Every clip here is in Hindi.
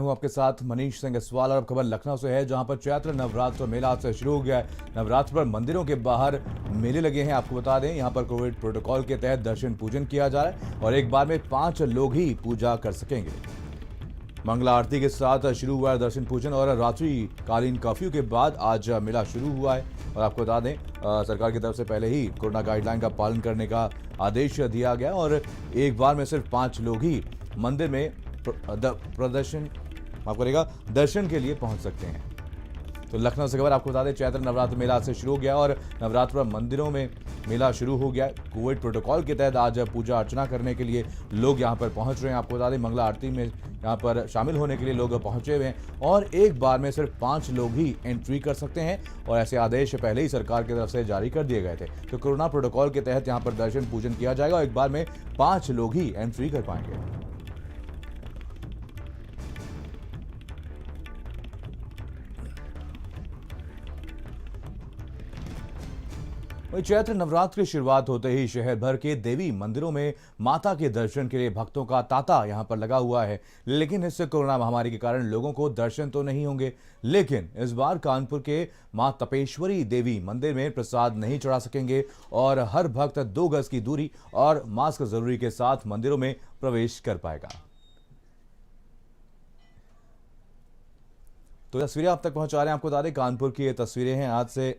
हूं आपके साथ मनीष सिंह सवाल। और अब खबर लखनऊ से है, जहां पर चैत्र नवरात्र मेला आज से शुरू हो गया है। नवरात्र पर मंदिरों के बाहर मेले लगे हैं। आपको बता दें, यहां पर कोविड प्रोटोकॉल के तहत दर्शन पूजन किया जा रहा है और एक बार में 5 लोग ही पूजा कर सकेंगे। मंगला आरती के साथ शुरू हुआ है दर्शन पूजन और रात्रिकालीन कर्फ्यू के बाद आज मेला शुरू हुआ है। और आपको बता दें, सरकार की तरफ से पहले ही कोरोना गाइडलाइन का पालन करने का आदेश दिया गया और एक बार में सिर्फ 5 लोग ही मंदिर में दर्शन के लिए पहुंच सकते हैं। तो लखनऊ से खबर आपको बता दें, चैत्र नवरात्र मेला से शुरू हो गया और नवरात्र पर मंदिरों में मेला शुरू हो गया। कोविड प्रोटोकॉल के तहत आज पूजा अर्चना करने के लिए लोग यहां पर पहुंच रहे हैं। आपको बता दें, मंगला आरती में यहां पर शामिल होने के लिए लोग पहुंचे हुए हैं और एक बार में सिर्फ 5 लोग ही एंट्री कर सकते हैं और ऐसे आदेश पहले ही सरकार की तरफ से जारी कर दिए गए थे। तो कोरोना प्रोटोकॉल के तहत यहां पर दर्शन पूजन किया जाएगा और एक बार में 5 लोग ही एंट्री कर पाएंगे। चैत्र नवरात्र की शुरुआत होते ही शहर भर के देवी मंदिरों में माता के दर्शन के लिए भक्तों का तांता यहां पर लगा हुआ है। लेकिन इस कोरोना महामारी के कारण लोगों को दर्शन तो नहीं होंगे, लेकिन इस बार कानपुर के मां तपेश्वरी देवी मंदिर में प्रसाद नहीं चढ़ा सकेंगे और हर भक्त 2 गज की दूरी और मास्क जरूरी के साथ मंदिरों में प्रवेश कर पाएगा। तो तस्वीरें आप तक पहुंचा रहे हैं। आपको बता दें, कानपुर की ये तस्वीरें हैं। आज से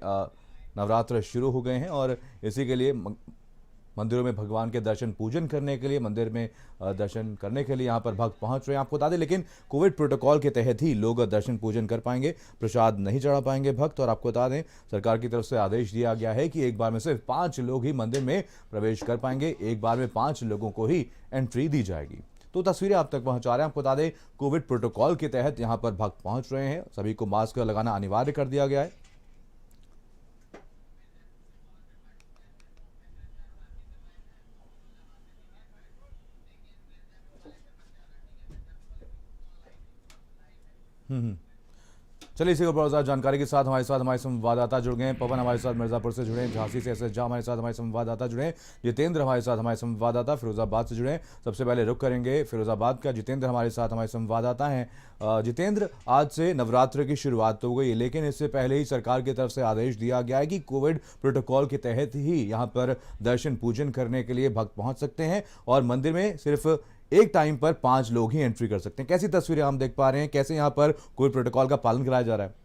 नवरात्र शुरू हो गए हैं और इसी के लिए मंदिरों में भगवान के दर्शन पूजन करने के लिए, मंदिर में दर्शन करने के लिए यहां पर भक्त पहुंच रहे हैं। आपको बता दें, लेकिन कोविड प्रोटोकॉल के तहत ही लोग दर्शन पूजन कर पाएंगे, प्रसाद नहीं चढ़ा पाएंगे भक्त। और आपको बता दें, सरकार की तरफ से आदेश दिया गया है कि एक बार में सिर्फ 5 लोग ही मंदिर में प्रवेश कर पाएंगे, एक बार में 5 लोगों को ही एंट्री दी जाएगी। तो तस्वीरें आप तक पहुंचा रहे हैं। आपको बता दें, कोविड प्रोटोकॉल के तहत यहां पर भक्त पहुंच रहे हैं, सभी को मास्क लगाना अनिवार्य कर दिया गया है। चलिए, इसी को और जानकारी के साथ हमारे संवाददाता जुड़ गए हैं। पवन हमारे साथ मिर्जापुर से जुड़े हैं, झांसी से एसएस झा हमारे साथ संवाददाता जुड़े हैं, जितेंद्र हमारे साथ हमारे संवाददाता फिरोजाबाद से जुड़े हैं। सबसे पहले रुख करेंगे फिरोजाबाद का। जितेंद्र हमारे साथ हमारे संवाददाता हैं। जितेंद्र, आज से नवरात्र की शुरुआत तो हो गई, लेकिन इससे पहले ही सरकार की तरफ से आदेश दिया गया है कि कोविड प्रोटोकॉल के तहत ही यहाँ पर दर्शन पूजन करने के लिए भक्त पहुंच सकते हैं और मंदिर में सिर्फ एक टाइम पर 5 लोग ही एंट्री कर सकते हैं। कैसी तस्वीरें हम देख पा रहे हैं, कैसे यहां पर कोविड प्रोटोकॉल का पालन कराया जा रहा है?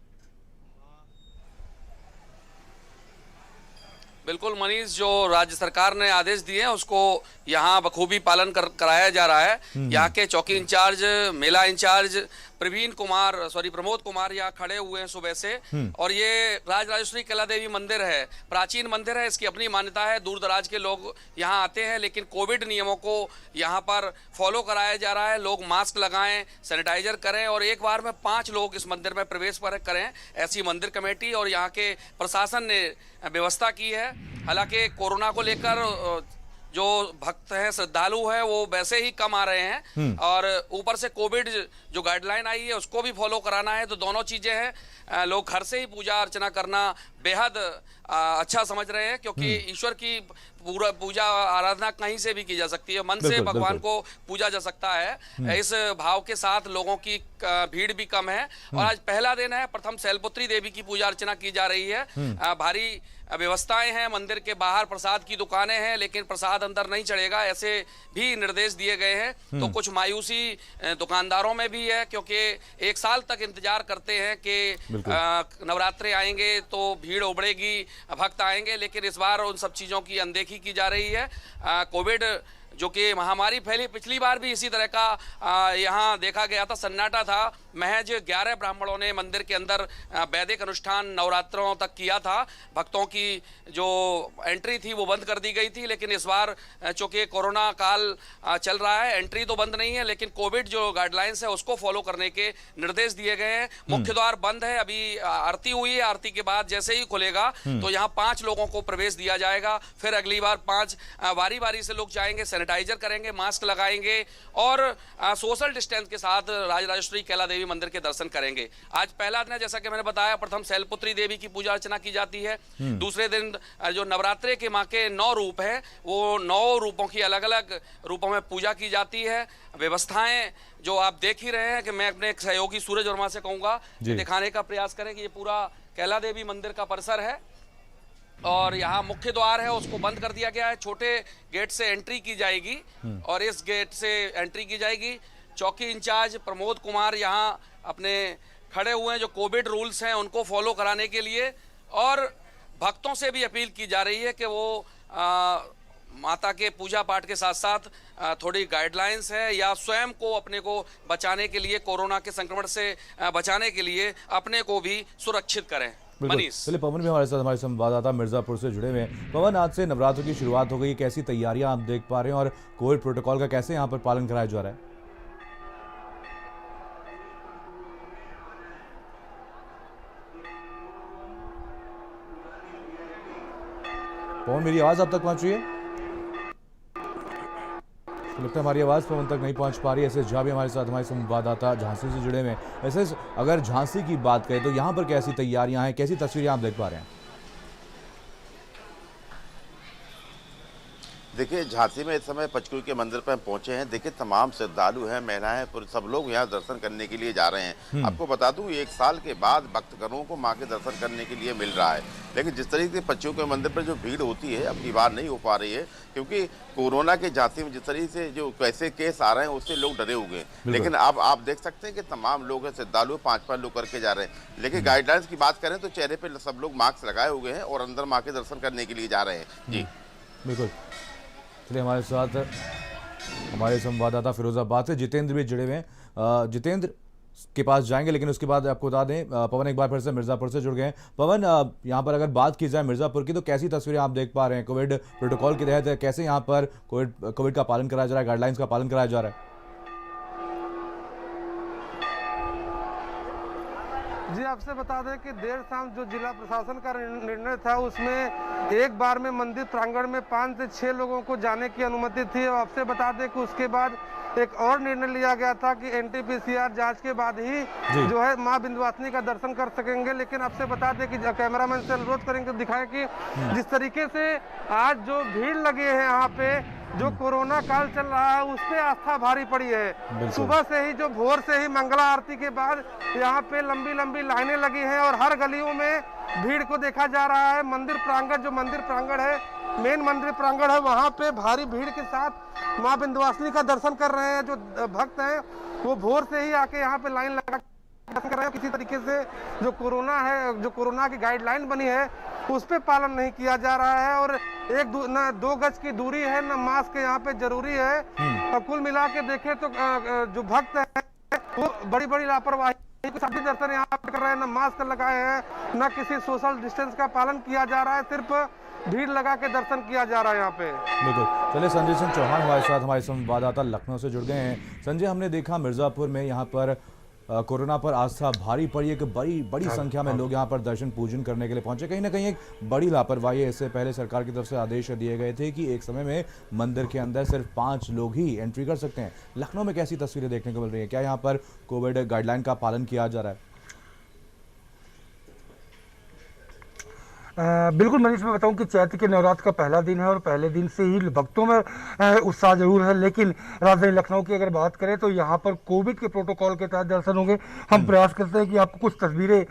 बिल्कुल मनीष, जो राज्य सरकार ने आदेश दिए हैं उसको यहाँ बखूबी पालन कराया जा रहा है। यहाँ के चौकी इंचार्ज, मेला इंचार्ज प्रमोद कुमार यहाँ खड़े हुए हैं सुबह से। और ये राजराजेश्वरी कला देवी मंदिर है, प्राचीन मंदिर है, इसकी अपनी मान्यता है, दूर दराज के लोग यहाँ आते हैं। लेकिन कोविड नियमों को यहाँ पर फॉलो कराया जा रहा है। लोग मास्क लगाएं, सैनिटाइजर करें और एक बार में 5 लोग इस मंदिर में प्रवेश करें, ऐसी मंदिर कमेटी और यहाँ के प्रशासन ने व्यवस्था की है। हालांकि कोरोना को लेकर जो भक्त हैं, श्रद्धालु हैं, वो वैसे ही कम आ रहे हैं और ऊपर से कोविड जो गाइडलाइन आई है उसको भी फॉलो कराना है। तो दोनों चीजें हैं। लोग घर से ही पूजा अर्चना करना बेहद अच्छा समझ रहे हैं, क्योंकि ईश्वर की पूजा आराधना कहीं से भी की जा सकती है, मन से भगवान को पूजा जा सकता है। इस भाव के साथ लोगों की भीड़ भी कम है और आज पहला दिन है, प्रथम शैलपुत्री देवी की पूजा अर्चना की जा रही है। भारी व्यवस्थाएं हैं, मंदिर के बाहर प्रसाद की दुकानें हैं, लेकिन प्रसाद अंदर नहीं चढ़ेगा, ऐसे भी निर्देश दिए गए हैं। तो कुछ मायूसी दुकानदारों में भी है, क्योंकि 1 साल तक इंतजार करते हैं कि नवरात्रे आएंगे तो भीड़ उमड़ेगी, भक्त आएंगे, लेकिन इस बार उन सब चीजों की अनदेखी की जा रही है। कोविड जो कि महामारी फैली, पिछली बार भी इसी तरह का यहाँ देखा गया था, सन्नाटा था। महज 11 ब्राह्मणों ने मंदिर के अंदर वैदिक अनुष्ठान नवरात्रों तक किया था। भक्तों की जो एंट्री थी वो बंद कर दी गई थी। लेकिन इस बार चूंकि कोरोना काल चल रहा है, एंट्री तो बंद नहीं है, लेकिन कोविड जो गाइडलाइंस है उसको फॉलो करने के निर्देश दिए गए हैं। मुख्य द्वार बंद है, अभी आरती हुई है, आरती के बाद जैसे ही खुलेगा तो यहाँ 5 लोगों को प्रवेश दिया जाएगा। फिर अगली बार 5 बारी बारी से लोग जाएंगे, सैनिटाइजर करेंगे, मास्क लगाएंगे और सोशल डिस्टेंस के साथ राजराजेश्वरी कैला देवी मंदिर के दर्शन करेंगे। आज पहला दिन है, जैसा कि मैंने बताया, प्रथम शैलपुत्री देवी की पूजा अर्चना की जाती है। दूसरे दिन जो नवरात्रे के माँ के 9 रूप है, वो 9 रूपों की अलग अलग रूपों में पूजा की जाती है। व्यवस्थाएं जो आप देख ही रहे हैं कि मैं अपने एक सहयोगी सूरज वर्मा से कहूंगा कि दिखाने का प्रयास करें कि ये पूरा कैला देवी मंदिर का परिसर है और यहाँ मुख्य द्वार है, उसको बंद कर दिया गया है। छोटे गेट से एंट्री की जाएगी और इस गेट से एंट्री की जाएगी। चौकी इंचार्ज प्रमोद कुमार यहाँ अपने खड़े हुए हैं, जो कोविड रूल्स हैं उनको फॉलो कराने के लिए, और भक्तों से भी अपील की जा रही है कि वो माता के पूजा पाठ के साथ साथ थोड़ी गाइडलाइंस है या स्वयं को अपने को बचाने के लिए, कोरोना के संक्रमण से बचाने के लिए अपने को भी सुरक्षित करें। मनीष, चलिए पवन भी हमारे साथ, हमारे संवाददाता मिर्जापुर से जुड़े हुए हैं। पवन, आज से नवरात्र की शुरुआत हो गई, कैसी तैयारियां आप देख पा रहे हैं और कोविड प्रोटोकॉल का कैसे यहाँ पर पालन कराया जा रहा है? पवन, मेरी आवाज अब तक पहुंच रही है? तो लगता है हमारी आवाज़ पवन तक नहीं पहुंच पा रही है। ऐसे झा भी हमारे साथ, हमारे संवाददाता झांसी से जुड़े हुए हैं। ऐसे अगर झांसी की बात करें तो यहाँ पर कैसी तैयारियां हैं, कैसी तस्वीरें आप देख पा रहे हैं? देखिए, झांसी में इस समय पंचकुई के मंदिर पर हम पहुंचे हैं। देखिए, तमाम श्रद्धालु हैं, महिलाएं, पुरुष, सब लोग यहाँ दर्शन करने के लिए जा रहे हैं। आपको बता दूं, 1 साल के बाद भक्तगणों को मां के दर्शन करने के लिए मिल रहा है। लेकिन जिस तरीके से पंचकुई के मंदिर पर जो भीड़ होती है, अब की बार नहीं हो पा रही है, क्योंकि कोरोना के झांसी में जिस तरीके से जो कैसे केस आ रहे हैं उससे लोग डरे हुए हैं। लेकिन अब आप देख सकते हैं कि तमाम लोग हैं, श्रद्धालु 5-5 लोग करके जा रहे हैं। लेकिन गाइडलाइंस की बात करें तो चेहरे पर सब लोग मास्क लगाए हुए हैं और अंदर माँ के दर्शन करने के लिए जा रहे हैं। जी बिल्कुल। चलिए हमारे साथ हमारे संवाददाता फिरोजाबाद से जितेंद्र भी जुड़े हुए हैं। जितेंद्र के पास जाएंगे, लेकिन उसके बाद आपको बता दें पवन एक बार फिर से मिर्जापुर से जुड़ गए हैं। पवन, यहाँ पर अगर बात की जाए मिर्जापुर की तो कैसी तस्वीरें आप देख पा रहे हैं? कोविड प्रोटोकॉल के तहत कैसे यहाँ पर कोविड का पालन कराया जा रहा है, गाइडलाइंस का पालन कराया जा रहा है? जी, आपसे बता दें कि देर शाम जो जिला प्रशासन का निर्णय था उसमें एक बार में मंदिर प्रांगण में 5 से 6 लोगों को जाने की अनुमति थी। और आपसे बता दें कि उसके बाद एक और निर्णय लिया गया था कि NT-PCR जांच के बाद ही जो है मां विंध्यवासिनी का दर्शन कर सकेंगे। लेकिन आपसे बता दें कि कैमरामैन से अनुरोध करेंगे तो दिखाएं कि जिस तरीके से आज जो भीड़ लगी है यहाँ पे, जो कोरोना काल चल रहा है उस पे आस्था भारी पड़ी है। सुबह से ही, जो भोर से ही मंगला आरती के बाद यहाँ पे लंबी लंबी लाइनें लगी हैं और हर गलियों में भीड़ को देखा जा रहा है। मंदिर प्रांगण, जो मंदिर प्रांगण है, मेन मंदिर प्रांगण है, वहाँ पे भारी भीड़ के साथ मां विंध्यवासिनी का दर्शन कर रहे हैं। जो भक्त हैं वो भोर से ही आके यहाँ पे लाइन लगा कर रहे हैं। किसी तरीके से जो कोरोना है, जो कोरोना की गाइडलाइन बनी है उस पे पालन नहीं किया जा रहा है और न 2 गज की दूरी है, न मास्क यहाँ पे जरूरी है। और कुल मिला के देखें तो जो भक्त है वो बड़ी बड़ी लापरवाही सभी दर्शन यहाँ पे कर रहे हैं, न मास्क लगाए हैं, न किसी सोशल डिस्टेंस का पालन किया जा रहा है, सिर्फ भीड़ लगा के दर्शन किया जा रहा है यहाँ पे। बिल्कुल। चलिए संजय सिंह चौहान हमारे साथ, हमारे संवाददाता लखनऊ से जुड़ गए हैं। संजय, हमने देखा मिर्जापुर में यहाँ पर कोरोना पर आस्था भारी पड़ी है कि बड़ी संख्या में लोग यहाँ पर दर्शन पूजन करने के लिए पहुंचे। कहीं ना कहीं एक बड़ी लापरवाही है। इससे पहले सरकार की तरफ से आदेश दिए गए थे कि एक समय में मंदिर के अंदर सिर्फ 5 लोग ही एंट्री कर सकते हैं। लखनऊ में कैसी तस्वीरें देखने को मिल रही है? क्या यहाँ पर कोविड गाइडलाइन का पालन किया जा रहा है? बिल्कुल मनीष, मैं बताऊं कि चैत्र के नवरात्र का पहला दिन है और पहले दिन से ही भक्तों में उत्साह जरूर है। लेकिन राजधानी लखनऊ की अगर बात करें तो यहाँ पर कोविड के प्रोटोकॉल के तहत दर्शन होंगे। हम प्रयास करते हैं कि आपको कुछ तस्वीरें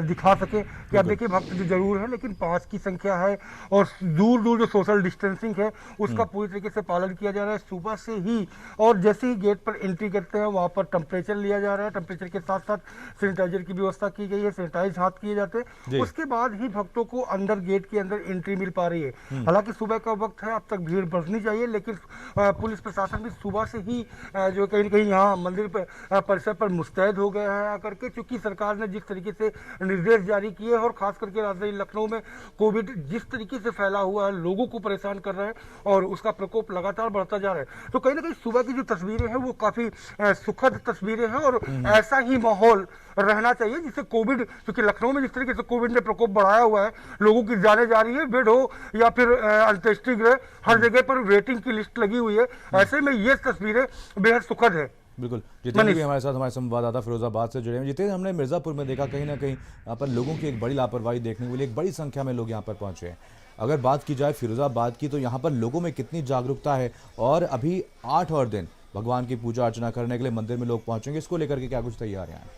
दिखा सकें कि आप देखिए, भक्त जो जरूर है लेकिन 5 की संख्या है और दूर दूर जो सोशल डिस्टेंसिंग है उसका पूरी तरीके से पालन किया जा रहा है सुबह से ही। और जैसे ही गेट पर एंट्री करते हैं वहाँ पर टेम्परेचर लिया जा रहा है, टेम्परेचर के साथ साथ सैनिटाइजर की व्यवस्था की गई है, सैनिटाइज हाथ किए जाते हैं। उसके बाद ही भक्तों को अंदर गेट के अंदर एंट्री मिल पा रही है। हालांकि सुबह का वक्त है, अब तक भीड़ बढ़नी चाहिए, लेकिन पुलिस प्रशासन भी सुबह से ही जो कहीं न कहीं यहाँ मंदिर परिसर पर मुस्तैद हो गया है आकर के, क्योंकि सरकार ने जिस तरीके से निर्देश जारी किए और खास करके राजधानी लखनऊ में कोविड जिस तरीके से फैला हुआ है, लोगों को परेशान कर रहा है और उसका प्रकोप लगातार बढ़ता जा रहा है। तो कहीं ना कहीं सुबह की जो तस्वीरें हैं वो काफी सुखद तस्वीरें हैं और ऐसा ही माहौल रहना चाहिए, जिससे कोविड, क्योंकि लखनऊ में जिस तरीके से कोविड ने प्रकोप बढ़ाया हुआ है, लोगों की जाने जा रही है, बेड हो या फिर अंत्येष्टि गृह, हर जगह पर वेटिंग की लिस्ट लगी हुई है। ऐसे में ये तस्वीरें बेहद सुखद है। बिल्कुल, जितेंद्र भी हमारे साथ, हमारे संवाददाता फिरोजाबाद से जुड़े हैं। जितेंद्र, हमने मिर्जापुर में देखा कहीं ना कहीं यहाँ पर लोगों की एक बड़ी लापरवाही देखने को मिली, एक बड़ी संख्या में लोग यहाँ पर पहुंचे हैं। अगर बात की जाए फिरोजाबाद की, तो यहाँ पर लोगों में कितनी जागरूकता है, और अभी 8 और दिन भगवान की पूजा अर्चना करने के लिए मंदिर में लोग पहुंचेंगे, इसको लेकर के क्या कुछ तैयारियां हैं?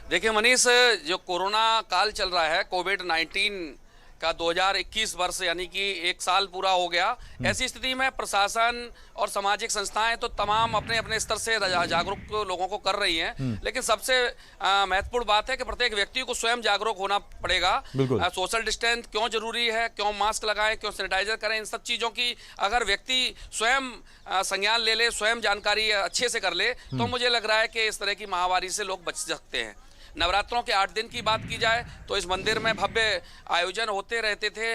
देखिए मनीष, जो कोरोना काल चल रहा है, कोविड-19 का 2021 वर्ष यानी कि 1 साल पूरा हो गया। ऐसी स्थिति में प्रशासन और सामाजिक संस्थाएं तो तमाम अपने अपने स्तर से जागरूक लोगों को कर रही हैं, लेकिन सबसे महत्वपूर्ण बात है कि प्रत्येक व्यक्ति को स्वयं जागरूक होना पड़ेगा। सोशल डिस्टेंस क्यों जरूरी है, क्यों मास्क लगाएं, क्यों सैनिटाइजर करें, इन सब चीज़ों की अगर व्यक्ति स्वयं संज्ञान ले ले, स्वयं जानकारी अच्छे से कर ले, तो मुझे लग रहा है कि इस तरह की महामारी से लोग बच सकते हैं। नवरात्रों के 8 दिन की बात की जाए तो इस मंदिर में भव्य आयोजन होते रहते थे।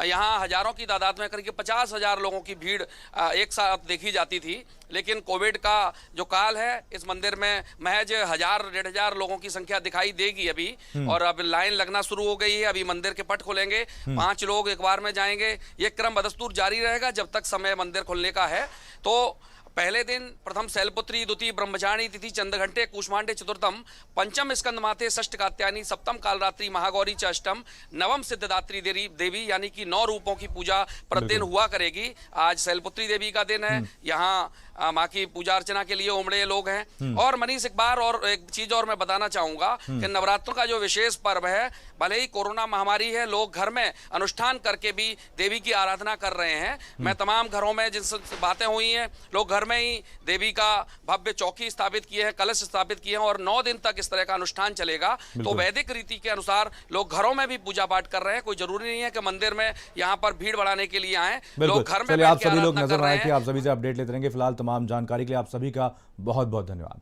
यहाँ हजारों की तादाद में करीब 50,000 लोगों की भीड़ एक साथ देखी जाती थी, लेकिन कोविड का जो काल है, इस मंदिर में महज 1,000-1,500 लोगों की संख्या दिखाई देगी अभी। और अब लाइन लगना शुरू हो गई है। अभी मंदिर के पट खुलेंगे, 5 लोग एक बार में जाएंगे। ये क्रम बदस्तूर जारी रहेगा जब तक समय मंदिर खुलने का है। तो पहले दिन प्रथम शैलपुत्री, द्वितीय ब्रह्मचारिणी तिथि चंद्रघंटे कूष्मांडे चतुर्थम, पंचम स्कंद माते, षष्ठ कात्यायनी, सप्तम कालरात्रि महागौरी च अष्टम, नवम सिद्धदात्री देवी यानी कि 9 रूपों की पूजा प्रतिदिन हुआ करेगी। आज शैलपुत्री देवी का दिन है, यहाँ माँ की पूजा अर्चना के लिए उमड़े लोग हैं। और मनीष, एक बार और एक चीज और मैं बताना चाहूंगा कि नवरात्रों का जो विशेष पर्व है, भले ही कोरोना महामारी है, लोग घर में अनुष्ठान करके भी देवी की आराधना कर रहे हैं। मैं तमाम घरों में जिनसे बातें हुई हैं, लोग घर में ही देवी का भव्य चौकी स्थापित किए हैं, कलश स्थापित किए हैं, और 9 दिन तक इस तरह का अनुष्ठान चलेगा। तो वैदिक रीति के अनुसार लोग घरों में भी पूजा पाठ कर रहे हैं। कोई जरूरी नहीं है कि मंदिर में यहाँ पर भीड़ बढ़ाने के लिए आए, लोग घर में आप सभी लोग नजर आए कि आप सभी से अपडेट लेते रहेंगे। फिलहाल तमाम जानकारी के लिए आप सभी का बहुत बहुत धन्यवाद।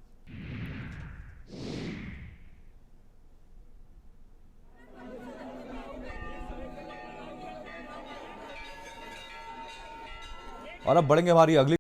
और अब बढ़ेंगे हमारी अगली